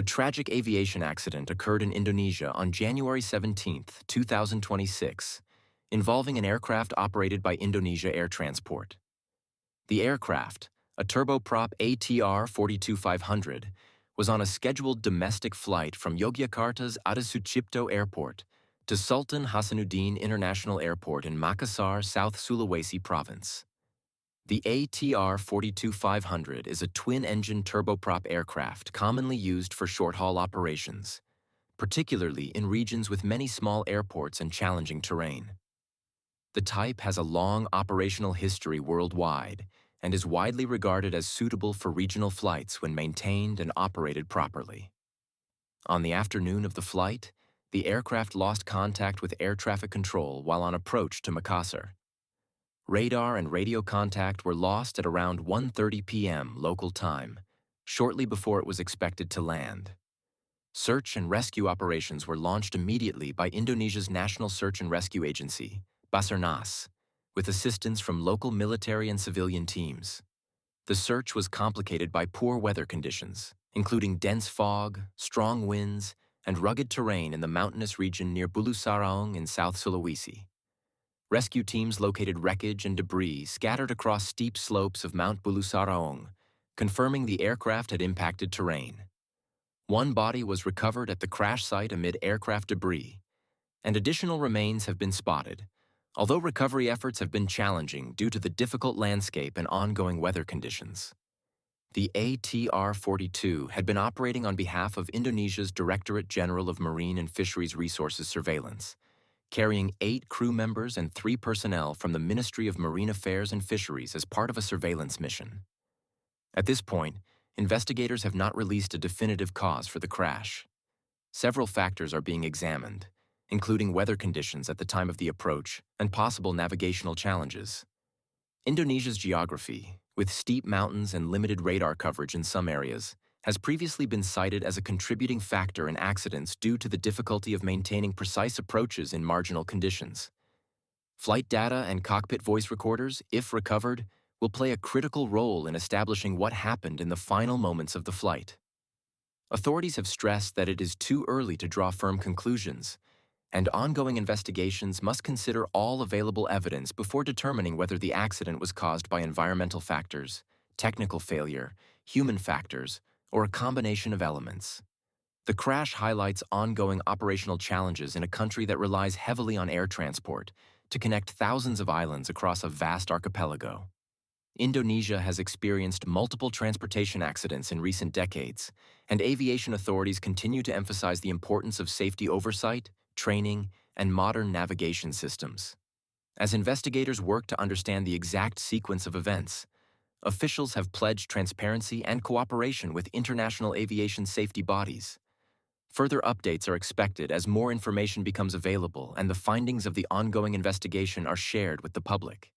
A tragic aviation accident occurred in Indonesia on January 17, 2026, involving an aircraft operated by Indonesia Air Transport. The aircraft, a turboprop ATR 42500, was on a scheduled domestic flight from Yogyakarta's Adisucipto Airport to Sultan Hasanuddin International Airport in Makassar, South Sulawesi Province. The ATR 42500 is a twin-engine turboprop aircraft commonly used for short-haul operations, particularly in regions with many small airports and challenging terrain. The type has a long operational history worldwide and is widely regarded as suitable for regional flights when maintained and operated properly. On the afternoon of the flight, the aircraft lost contact with air traffic control while on approach to Makassar. Radar and radio contact were lost at around 1:30 p.m. local time, shortly before it was expected to land. Search and rescue operations were launched immediately by Indonesia's National Search and Rescue Agency, Basarnas, with assistance from local military and civilian teams. The search was complicated by poor weather conditions, including dense fog, strong winds, and rugged terrain in the mountainous region near Bulusaraong in South Sulawesi. Rescue teams located wreckage and debris scattered across steep slopes of Mount Bulusaraong, confirming the aircraft had impacted terrain. One body was recovered at the crash site amid aircraft debris, and additional remains have been spotted, although recovery efforts have been challenging due to the difficult landscape and ongoing weather conditions. The ATR-42 had been operating on behalf of Indonesia's Directorate General of Marine and Fisheries Resources Surveillance, carrying 8 crew members and 3 personnel from the Ministry of Marine Affairs and Fisheries as part of a surveillance mission. At this point, investigators have not released a definitive cause for the crash. Several factors are being examined, including weather conditions at the time of the approach and possible navigational challenges. Indonesia's geography, with steep mountains and limited radar coverage in some areas, has previously been cited as a contributing factor in accidents due to the difficulty of maintaining precise approaches in marginal conditions. Flight data and cockpit voice recorders, if recovered, will play a critical role in establishing what happened in the final moments of the flight. Authorities have stressed that it is too early to draw firm conclusions, and ongoing investigations must consider all available evidence before determining whether the accident was caused by environmental factors, technical failure, human factors, or a combination of elements. The crash highlights ongoing operational challenges in a country that relies heavily on air transport to connect thousands of islands across a vast archipelago. Indonesia has experienced multiple transportation accidents in recent decades, and aviation authorities continue to emphasize the importance of safety oversight, training, and modern navigation systems. As investigators work to understand the exact sequence of events, officials have pledged transparency and cooperation with international aviation safety bodies. Further updates are expected as more information becomes available and the findings of the ongoing investigation are shared with the public.